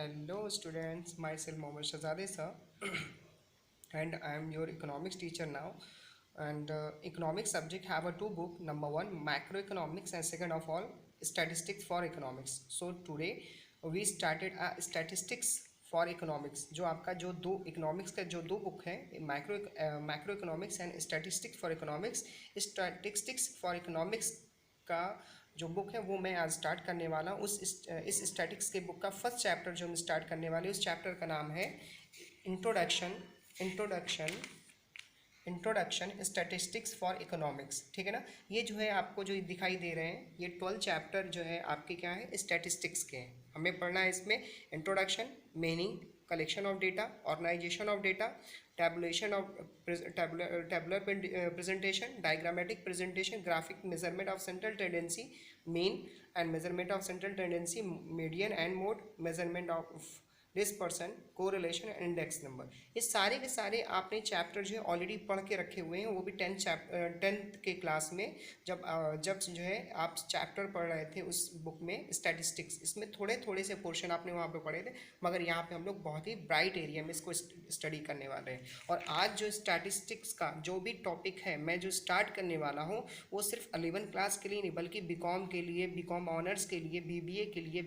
Hello students, myself Mohammad Shahzade sir and I am your economics teacher now. And economics subject have a two book. Number one, macroeconomics, and second of all, statistics for economics. So today we started a statistics for economics. जो आपका जो दो economics का जो दो book है, macro economics and statistics for economics, statistics for economics का जो बुक है वो मैं आज स्टार्ट करने वाला हूँ। इस स्टैटिक्स के बुक का फर्स्ट चैप्टर जो हम स्टार्ट करने वाले, उस चैप्टर का नाम है इंट्रोडक्शन स्टैटिस्टिक्स फॉर इकोनॉमिक्स। ठीक है ना। ये जो है आपको जो दिखाई दे रहे हैं, ये 12 चैप्टर जो है आपके क्या है, स्टैटिस्टिक्स के हैं। हमें पढ़ना है इसमें introduction, meaning, collection of data, organisation of data, tabulation of tabular presentation, diagrammatic presentation, graphic measurement of central tendency, mean and measurement of central tendency, median and mode, measurement of dispersion, correlation and index number. ये सारे के सारे आपने chapter जो है already पढ़ के रखे हुए हैं, वो भी 10th के क्लास में जब जो है आप चैप्टर पढ़ रहे थे उस बुक में स्टैटिस्टिक्स, इसमें थोड़े थोड़े से पोर्शन आपने वहाँ पे पढ़े थे, मगर यहाँ पे हम लोग बहुत ही ब्राइट एरिया में इसको स्टडी करने वाले हैं। और आज जो स्टैटिस्टिक्स का जो भी टॉपिक है मैं जो स्टार्ट करने वाला हूँ, वो सिर्फ 11 क्लास के लिए नहीं, बल्कि बीकॉम के लिए, बीकॉम ऑनर्स के लिए, बीबीए के लिए,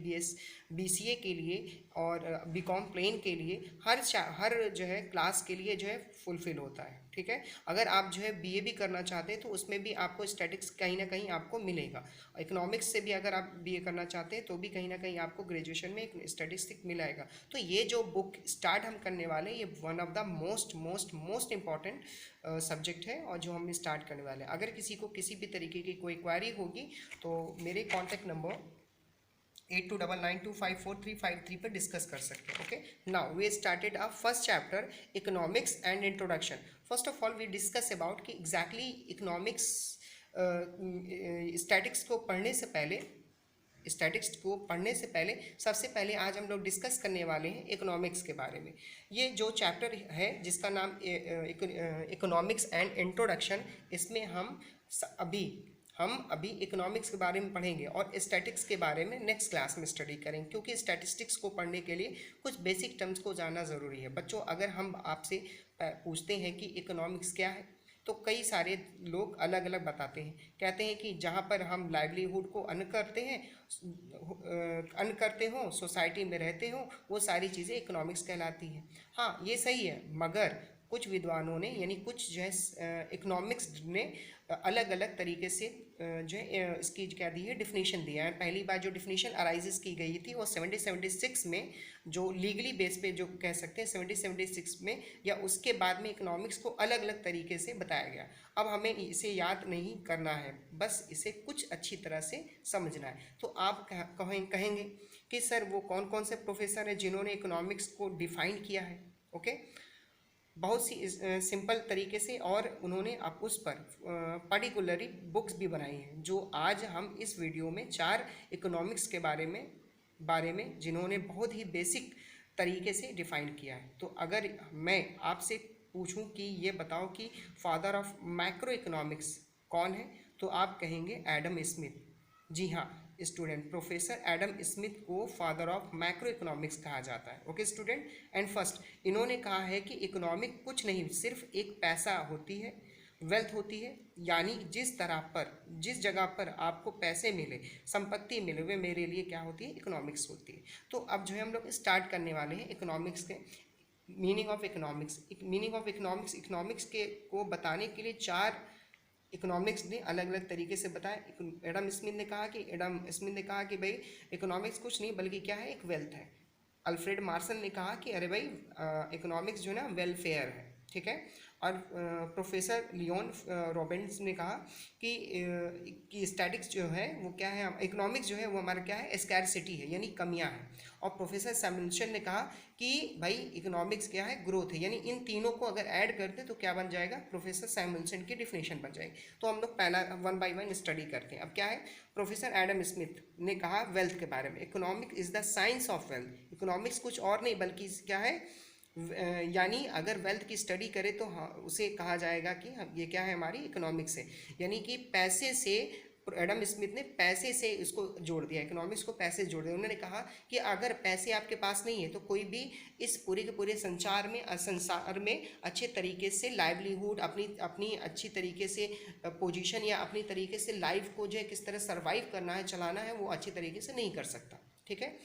बीसीए के लिए और बीकॉम प्लेन के लिए, हर जो है क्लास के लिए जो है फुलफिल होता है। ठीक है। अगर आप जो है बीए भी करना चाहते हैं तो उसमें भी आपको स्टैटिक्स कहीं ना कहीं आपको मिलेगा। इकोनॉमिक्स से भी अगर आप बीए करना चाहते हैं तो भी कहीं ना कहीं आपको ग्रेजुएशन में एक स्टैटिस्टिक्स मिलेगा। तो ये जो बुक स्टार्ट हम करने वाले हैं, ये one of the most important subject है और जो हम स्टार्ट करने वाले हैं। अगर किसी को किसी भी तरीके की कोई क्वेरी होगी तो मेरे कॉन्टैक्ट नंबर 8299254353 पर डिस्कस कर सकते हैं। Okay, now we started our first chapter economics and introduction. First of all we discuss about कि एग्जैक्टली इकोनॉमिक्स स्टैटिक्स को पढ़ने से पहले सबसे पहले आज हम लोग डिस्कस करने वाले हैं इकोनॉमिक्स के बारे में। ये जो चैप्टर है जिसका नाम इकोनॉमिक्स एंड इंट्रोडक्शन, इसमें हम अभी इकोनॉमिक्स के बारे में पढ़ेंगे और स्टैटिक्स के बारे में नेक्स्ट क्लास में स्टडी करेंगे, क्योंकि स्टैटिस्टिक्स को पढ़ने के लिए कुछ बेसिक टर्म्स को जानना ज़रूरी है। बच्चों, अगर हम आपसे पूछते हैं कि इकोनॉमिक्स क्या है, तो कई सारे लोग अलग अलग बताते हैं। कहते हैं कि जहाँ पर हम लाइवलीहुड को अर्न करते हों, सोसाइटी में रहते हों, वो सारी चीज़ें इकोनॉमिक्स कहलाती हैं। हाँ, ये सही है, मगर कुछ विद्वानों ने, यानी कुछ जो है इकोनॉमिक्स ने अलग अलग तरीके से जो है इसकी क्या दी है, डिफिनीशन दिया है। पहली बार जो डिफिनीशन अराइजेस की गई थी वो 1776 में, जो लीगली बेस पे जो कह सकते हैं 1776 में, या उसके बाद में इकोनॉमिक्स को अलग अलग तरीके से बताया गया। अब हमें इसे याद नहीं करना है, बस इसे कुछ अच्छी तरह से समझना है। तो आप कहेंगे कि सर वो कौन कौन से प्रोफेसर हैं जिन्होंने इकोनॉमिक्स को डिफाइन किया है। ओके, बहुत सी सिंपल तरीके से, और उन्होंने आप उस पर पर्टिकुलरली बुक्स भी बनाई हैं, जो आज हम इस वीडियो में 4 इकोनॉमिक्स के बारे में जिन्होंने बहुत ही बेसिक तरीके से डिफाइन किया है। तो अगर मैं आपसे पूछूं कि ये बताओ कि फादर ऑफ मैक्रो इकोनॉमिक्स कौन है, तो आप कहेंगे एडम स्मिथ। जी हाँ स्टूडेंट, प्रोफेसर एडम स्मिथ को फादर ऑफ मैक्रो इकोनॉमिक्स कहा जाता है। ओके स्टूडेंट, एंड फर्स्ट इन्होंने कहा है कि इकोनॉमिक कुछ नहीं, सिर्फ एक पैसा होती है, वेल्थ होती है, यानी जिस जगह पर आपको पैसे मिले, संपत्ति मिले, वे मेरे लिए क्या होती है, इकोनॉमिक्स होती है। तो अब जो है हम लोग स्टार्ट करने वाले हैं इकोनॉमिक्स के मीनिंग ऑफ इकोनॉमिक्स। इकोनॉमिक्स के को बताने के लिए 4 इकोनॉमिक्स ने अलग अलग तरीके से बताया। एडम स्मिथ ने कहा कि भाई इकोनॉमिक्स कुछ नहीं बल्कि क्या है, एक वेल्थ है। अल्फ्रेड मार्शल ने कहा कि अरे भाई इकोनॉमिक्स जो है ना वेलफेयर है। ठीक है। और प्रोफेसर लियोन रॉबिन्स ने कहा कि स्टैटिक्स जो है वो क्या है, इकोनॉमिक्स जो है वो हमारा क्या है, स्कैरसिटी है, यानी कमियां हैं। और प्रोफेसर सैमुएल्सन ने कहा कि भाई इकोनॉमिक्स क्या है, ग्रोथ है। यानी इन तीनों को अगर ऐड करते तो क्या बन जाएगा, प्रोफेसर सैमुएल्सन की डिफिनेशन बन जाएगी। तो हम लोग पहला 1 बाय 1 स्टडी करते हैं। अब क्या है, प्रोफेसर एडम स्मिथ ने कहा वेल्थ के बारे में, economics is the science of wealth. Economics कुछ और नहीं बल्कि क्या है, यानी अगर वेल्थ की स्टडी करें तो हाँ उसे कहा जाएगा कि ये क्या है, हमारी इकोनॉमिक्स है। यानी कि पैसे से एडम स्मिथ ने पैसे से इसको जोड़ दिया, इकोनॉमिक्स को पैसे से जोड़ दिया। उन्होंने कहा कि अगर पैसे आपके पास नहीं है तो कोई भी इस पूरे के पूरे संसार में अच्छे तरीके से लाइवलीहुड, अपनी अपनी अच्छी तरीके से पोजीशन या अपनी तरीके से लाइफ को जो है किस तरह सर्वाइव करना है, चलाना है, वो अच्छी तरीके से नहीं कर सकता। ठीक है।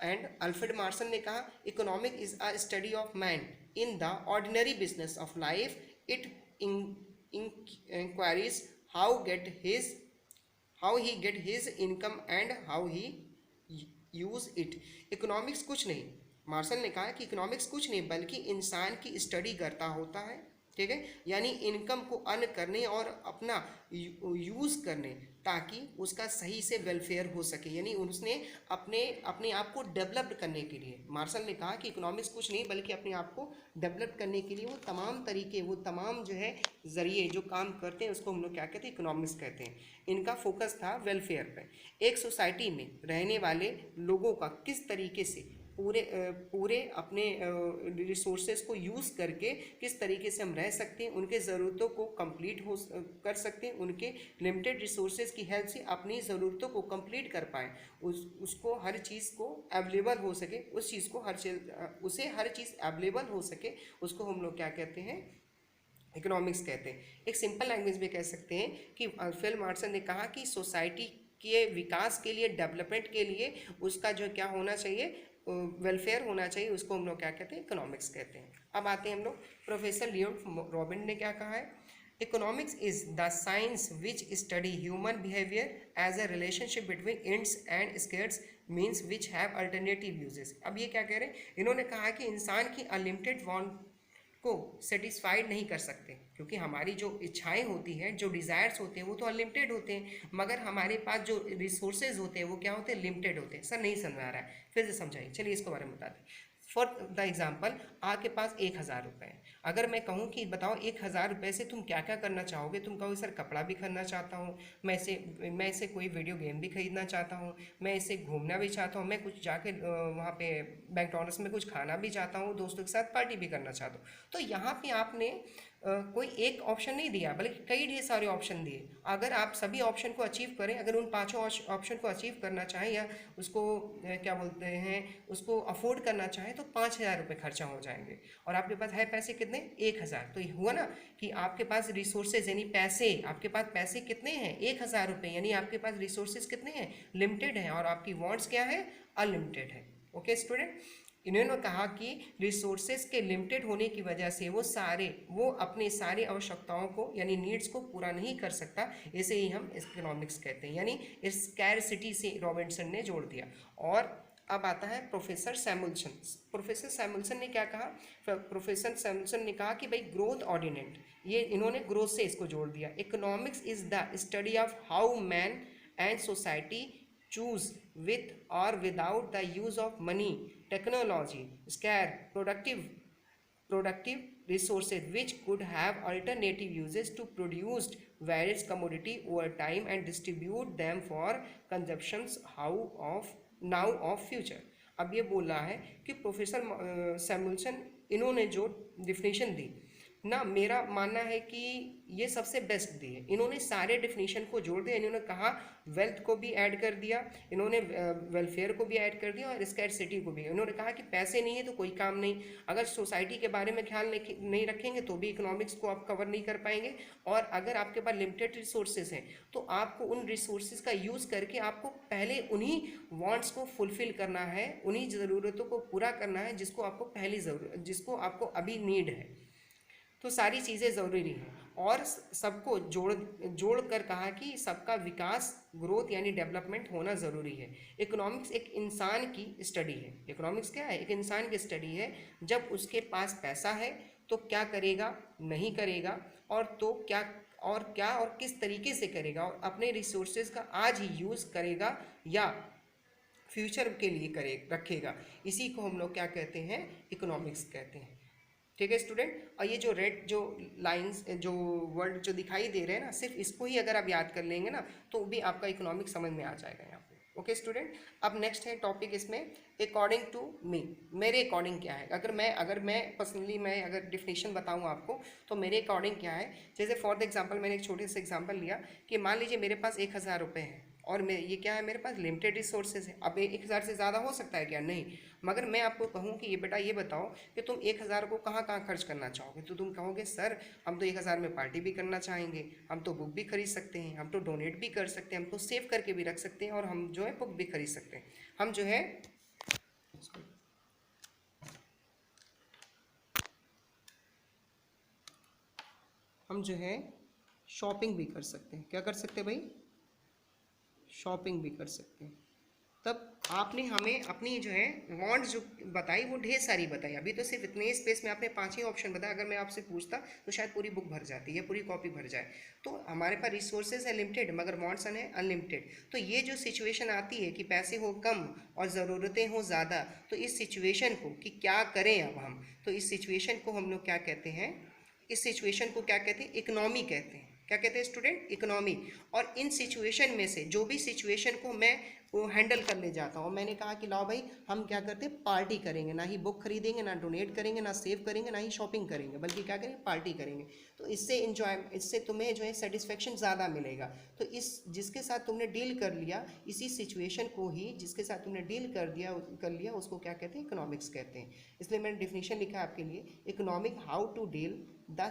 एंड अल्फ्रेड मार्सन ने कहा economic is a study of man in the ordinary business of life, it inquiries how he get his income and how he use it। Economics कुछ नहीं, मार्शल ने कहा कि इकोनॉमिक्स कुछ नहीं बल्कि इंसान की स्टडी करता होता है। ठीक है, यानी इनकम को अर्न करने और अपना यूज़ करने ताकि उसका सही से वेलफेयर हो सके, यानी उसने अपने अपने आप को डेवलप करने के लिए, मार्शल ने कहा कि इकोनॉमिक्स कुछ नहीं बल्कि अपने आप को डेवलप करने के लिए वो तमाम तरीके, वो तमाम जो है ज़रिए जो काम करते हैं उसको हम लोग क्या कहते हैं, इकोनॉमिक्स कहते हैं। इनका फोकस था वेलफेयर पे, एक सोसाइटी में रहने वाले लोगों का किस तरीके से पूरे अपने रिसोर्सेज को यूज़ करके किस तरीके से हम रह सकते हैं, उनके ज़रूरतों को कंप्लीट कर सकते हैं, उनके लिमिटेड रिसोर्सेज की हेल्प से अपनी ज़रूरतों को कंप्लीट कर पाएँ, उसको हर चीज़ को अवेलेबल हो सके, उस चीज़ को उसे हर चीज़ अवेलेबल हो सके, उसको हम लोग क्या कहते हैं, इकोनॉमिक्स कहते हैं। एक सिंपल लैंग्वेज में कह सकते हैं कि अल्फ्रेड मार्सन ने कहा कि सोसाइटी के विकास के लिए, डेवलपमेंट के लिए उसका जो क्या होना चाहिए, वेलफेयर होना चाहिए, उसको हम लोग क्या कहते हैं, इकोनॉमिक्स कहते हैं। अब आते हैं हम लोग प्रोफेसर लियोन रॉबिन ने क्या कहा है, economics is the science which study human behaviour as a relationship between ends and scarce means which have alternative uses. अब ये क्या कह रहे हैं, इन्होंने कहा कि इंसान की अनलिमिटेड वांट को सेटिस्फाइड नहीं कर सकते, क्योंकि हमारी जो इच्छाएं होती हैं, जो डिज़ायर्स होते हैं वो तो अनलिमिटेड होते हैं, मगर हमारे पास जो रिसोर्सेज होते हैं वो क्या होते हैं, लिमिटेड होते हैं। सर नहीं समझ आ रहा है, फिर से समझाइए, चलिए इसके बारे में बता दें। फॉर द एग्जाम्पल, आपके पास 1000 रुपये हैं, अगर मैं कहूँ कि बताओ 1000 रुपये से तुम क्या क्या करना चाहोगे, तुम कहोगे सर कपड़ा भी खरीदना चाहता हूँ, मैं इसे कोई वीडियो गेम भी खरीदना चाहता हूँ, मैं इसे घूमना भी चाहता हूँ, मैं कुछ जाके वहाँ पे मैकडॉनल्ड्स में कुछ खाना भी चाहता हूँ, दोस्तों के साथ पार्टी भी करना चाहता हूँ। तो यहाँ पे आपने कोई एक ऑप्शन नहीं दिया बल्कि कई ढेर सारे ऑप्शन दिए। अगर आप सभी ऑप्शन को अचीव करें, अगर उन पांचों ऑप्शन को अचीव करना चाहें या उसको क्या बोलते हैं, उसको अफोर्ड करना चाहें तो 5000 रुपये खर्चा हो जाएंगे, और आपके पास है पैसे कितने, 1000। तो ये हुआ ना कि आपके पास रिसोर्सेज यानी पैसे, आपके पास पैसे कितने हैं, 1000 रुपये, यानी आपके पास रिसोर्सेज कितने हैं, लिमिटेड हैं, और आपकी वांट्स क्या है, अनलिमिटेड है। ओके स्टूडेंट, इन्होंने कहा कि रिसोर्सेज के लिमिटेड होने की वजह से वो अपने सारे आवश्यकताओं को यानी नीड्स को पूरा नहीं कर सकता, इसे ही हम इकोनॉमिक्स कहते हैं, यानी स्कैरसिटी से रॉबिन्सन ने जोड़ दिया। और अब आता है प्रोफेसर सैमुअल्सन। प्रोफेसर सैमुअल्सन ने क्या कहा, प्रोफेसर सैमुअल्सन ने कहा कि भाई ग्रोथ ऑर्डिनेंट, ये इन्होंने ग्रोथ से इसको जोड़ दिया। Economics is the study of how man and society choose with or without the use of money, technology, scarce, productive resources which could have alternative uses to produce various commodity over time and distribute them for consumptions now of future। अब ये बोल रहा है कि professor Samuelson इन्होंने जो definition दी ना, मेरा मानना है कि ये सबसे बेस्ट दी है। इन्होंने सारे डेफिनेशन को जोड़ दिया, इन्होंने कहा वेल्थ को भी ऐड कर दिया, इन्होंने वेलफेयर को भी ऐड कर दिया और स्कैरसिटी को भी। इन्होंने कहा कि पैसे नहीं है तो कोई काम नहीं, अगर सोसाइटी के बारे में ख्याल नहीं रखेंगे तो भी इकोनॉमिक्स को आप कवर नहीं कर पाएंगे, और अगर आपके पास लिमिटेड रिसोर्सेज हैं तो आपको उन रिसोर्सेज का यूज़ करके आपको पहले उन्हीं वांट्स को फुलफिल करना है, उन्हीं ज़रूरतों को पूरा करना है जिसको आपको अभी नीड है। तो सारी चीज़ें ज़रूरी हैं, और सबको जोड़ कर कहा कि सबका विकास, ग्रोथ यानी डेवलपमेंट होना ज़रूरी है। इकोनॉमिक्स एक इंसान की स्टडी है। इकोनॉमिक्स क्या है, एक इंसान की स्टडी है। जब उसके पास पैसा है तो क्या करेगा, नहीं करेगा, और तो क्या और किस तरीके से करेगा, और अपने रिसोर्सेज का आज ही यूज़ करेगा या फ्यूचर के लिए रखेगा। इसी को हम लोग क्या कहते हैं, इकोनॉमिक्स कहते हैं। ठीक है स्टूडेंट, और ये जो रेड जो लाइंस जो वर्ड जो दिखाई दे रहे हैं ना, सिर्फ इसको ही अगर आप याद कर लेंगे ना तो भी आपका इकोनॉमिक्स समझ में आ जाएगा यहाँ पे। ओके स्टूडेंट, अब नेक्स्ट है टॉपिक इसमें अकॉर्डिंग टू मी, मेरे अकॉर्डिंग क्या है। अगर मैं पर्सनली मैं अगर डिफिनेशन बताऊं आपको तो मेरे अकॉर्डिंग क्या है। जैसे फॉर द एग्जांपल मैंने एक छोटे से एग्जांपल लिया कि मान लीजिए मेरे पास 1,000 रुपये हैं और मैं ये क्या है, मेरे पास लिमिटेड रिसोर्सेज है। अब 1,000 से ज़्यादा हो सकता है क्या? नहीं। मगर मैं आपको कहूँ कि ये बेटा ये बताओ कि तुम 1,000 को कहाँ कहाँ खर्च करना चाहोगे, तो तुम कहोगे सर हम तो 1,000 में पार्टी भी करना चाहेंगे, हम तो बुक भी खरीद सकते हैं, हम तो डोनेट भी कर सकते हैं, हम तो सेव करके भी रख सकते हैं, और हम जो है बुक भी खरीद सकते हैं, हम जो है शॉपिंग भी कर सकते हैं। क्या कर सकते हैं भाई? शॉपिंग भी कर सकते हैं। तब आपने हमें अपनी जो है वांट्स जो बताई वो ढेर सारी बताई। अभी तो सिर्फ इतने स्पेस में आपने 5 ही ऑप्शन बताया। अगर मैं आपसे पूछता तो शायद पूरी बुक भर जाती है, पूरी कॉपी भर जाए। तो हमारे पास रिसोर्सेज है लिमिटेड, मगर वांट्स है अनलिमिटेड। तो ये जो सिचुएशन आती है कि पैसे हो कम और ज़रूरतें हो ज़्यादा, तो इस सिचुएशन को कि क्या करें अब हम, तो इस सिचुएशन को हम लोग क्या कहते हैं, इस सिचुएशन को क्या कहते हैं? इकोनॉमी कहते हैं। क्या कहते हैं स्टूडेंट? इकोनॉमी। और इन सिचुएशन में से जो भी सिचुएशन को मैं वो हैंडल कर ले जाता हूँ, मैंने कहा कि लाओ भाई हम क्या करते हैं, पार्टी करेंगे, ना ही बुक खरीदेंगे, ना डोनेट करेंगे, ना सेव करेंगे, ना ही शॉपिंग करेंगे, बल्कि क्या करेंगे, पार्टी करेंगे। तो इससे तुम्हें जो है सेटिस्फेक्शन ज़्यादा मिलेगा। तो इस जिसके साथ तुमने डील कर लिया, इसी सिचुएशन को ही जिसके साथ तुमने डील कर लिया उसको क्या कहते हैं? इकोनॉमिक्स कहते हैं। इसलिए मैंने डिफिनीशन लिखा है आपके लिए, economic how to deal the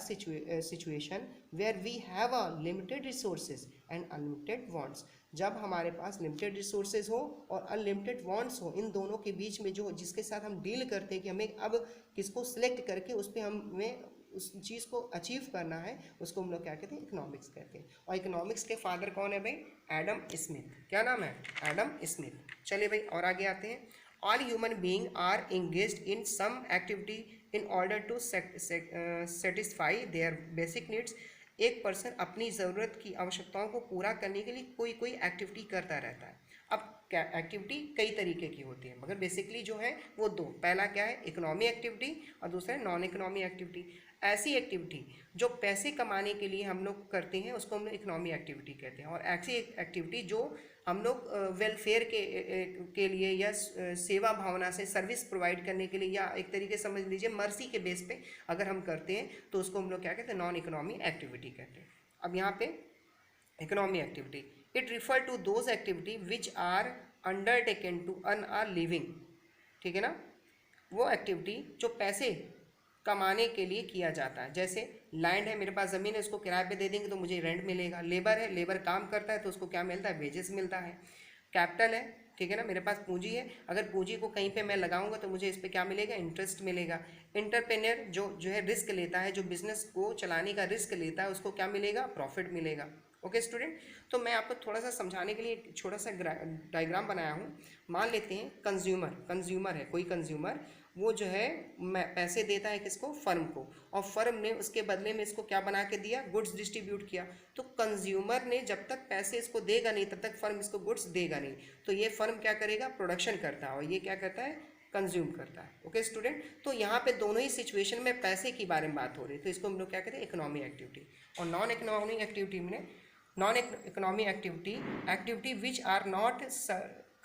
situation where we have a limited resources and unlimited wants। जब हमारे पास लिमिटेड रिसोर्सेज हो और अनलिमिटेड वांट्स हो, इन दोनों के बीच में जो जिसके साथ हम डील करते हैं कि हमें अब किसको सिलेक्ट करके उस पर हमें उस चीज़ को अचीव करना है, उसको हम लोग क्या कहते हैं? इकोनॉमिक्स कहते हैं। और इकोनॉमिक्स के फादर कौन है भाई? Adam Smith. क्या नाम है? Adam Smith. चलिए भाई और आगे आते हैं। All human being are engaged in some activity in order to satisfy their basic needs. एक पर्सन अपनी ज़रूरत की आवश्यकताओं को पूरा करने के लिए कोई कोई एक्टिविटी करता रहता है। अब क्या एक्टिविटी कई तरीके की होती है, मगर बेसिकली जो है वो दो। पहला क्या है? इकोनॉमी एक्टिविटी, और दूसरा है नॉन इकोनॉमी एक्टिविटी। ऐसी एक्टिविटी जो पैसे कमाने के लिए हम लोग करते हैं उसको हम लोग इकोनॉमी एक्टिविटी कहते हैं। और ऐसी एक्टिविटी जो हम लोग वेलफेयर के लिए या सेवा भावना से सर्विस प्रोवाइड करने के लिए, या एक तरीके समझ लीजिए मर्सी के बेस पे अगर हम करते हैं, तो उसको हम लोग क्या कहते हैं? नॉन इकोनॉमी एक्टिविटी कहते हैं। अब यहाँ पे economy activity, it refer to those activity which are undertaken to earn a living. ठीक है ना? वो एक्टिविटी जो पैसे कमाने के लिए किया जाता है। जैसे लैंड है, मेरे पास ज़मीन है, उसको किराए पे दे देंगे तो मुझे रेंट मिलेगा। लेबर है, लेबर काम करता है तो उसको क्या मिलता है? वेजेस मिलता है। कैपिटल है, ठीक है ना, मेरे पास पूंजी है, अगर पूंजी को कहीं पे मैं लगाऊंगा तो मुझे इस पर क्या मिलेगा? इंटरेस्ट मिलेगा। एंटरप्रेन्योर जो है रिस्क लेता है, जो बिजनेस को चलाने का रिस्क लेता है, उसको क्या मिलेगा? प्रॉफिट मिलेगा। ओके स्टूडेंट, तो मैं आपको थोड़ा सा समझाने के लिए एक छोटा सा डायग्राम बनाया हूँ। मान लेते हैं कंज्यूमर है, कोई कंज्यूमर, वो जो है पैसे देता है किसको? फर्म को, और फर्म ने उसके बदले में इसको क्या बना के दिया? गुड्स डिस्ट्रीब्यूट किया। तो कंज्यूमर ने जब तक पैसे इसको देगा नहीं तब तक फर्म इसको गुड्स देगा नहीं। तो ये फर्म क्या करेगा? प्रोडक्शन करता है, और ये क्या करता है? कंज्यूम करता है। ओके स्टूडेंट, तो यहाँ पे दोनों ही सिचुएशन में पैसे की बारे में बात हो रही है, तो इसको हम लोग क्या कहते हैं? Economy activity. और नॉन इकोनॉमी एक्टिविटी में non economy activity which are not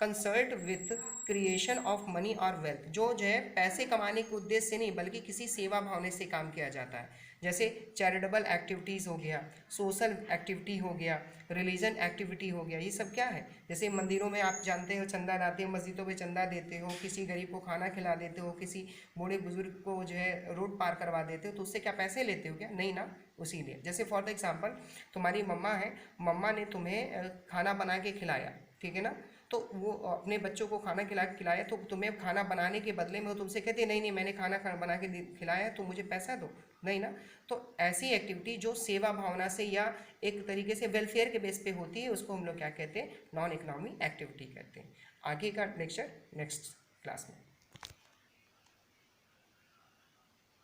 concerned with creation of money और वेल्थ, जो है पैसे कमाने के उद्देश्य से नहीं बल्कि किसी सेवा भावना से काम किया जाता है। जैसे चैरिटेबल एक्टिविटीज़ हो गया, सोशल एक्टिविटी हो गया, रिलीजन एक्टिविटी हो गया। ये सब क्या है? जैसे मंदिरों में आप जानते हो चंदा लाते हो, मस्जिदों में चंदा देते हो, किसी गरीब को खाना खिला देते हो, किसी बूढ़े बुजुर्ग को जो है रोड पार करवा देते हो, तो उससे क्या पैसे लेते हो क्या? नहीं ना। उसी लिए जैसे फॉर द एग्जाम्पल तुम्हारी मम्मा है, मम्मा ने तुम्हें खाना बना के खिलाया, ठीक है ना, तो वो अपने बच्चों को खाना खिलाया, तो तुम्हें खाना बनाने के बदले में वो तुमसे कहते नहीं नहीं मैंने खाना बना के खिलाया तो मुझे पैसा दो, नहीं ना। तो ऐसी एक्टिविटी जो सेवा भावना से या एक तरीके से वेलफेयर के बेस पे होती है उसको हम लोग क्या कहते हैं? नॉन इकोनॉमी एक्टिविटी कहते हैं। आगे का लेक्चर नेक्स्ट क्लास में।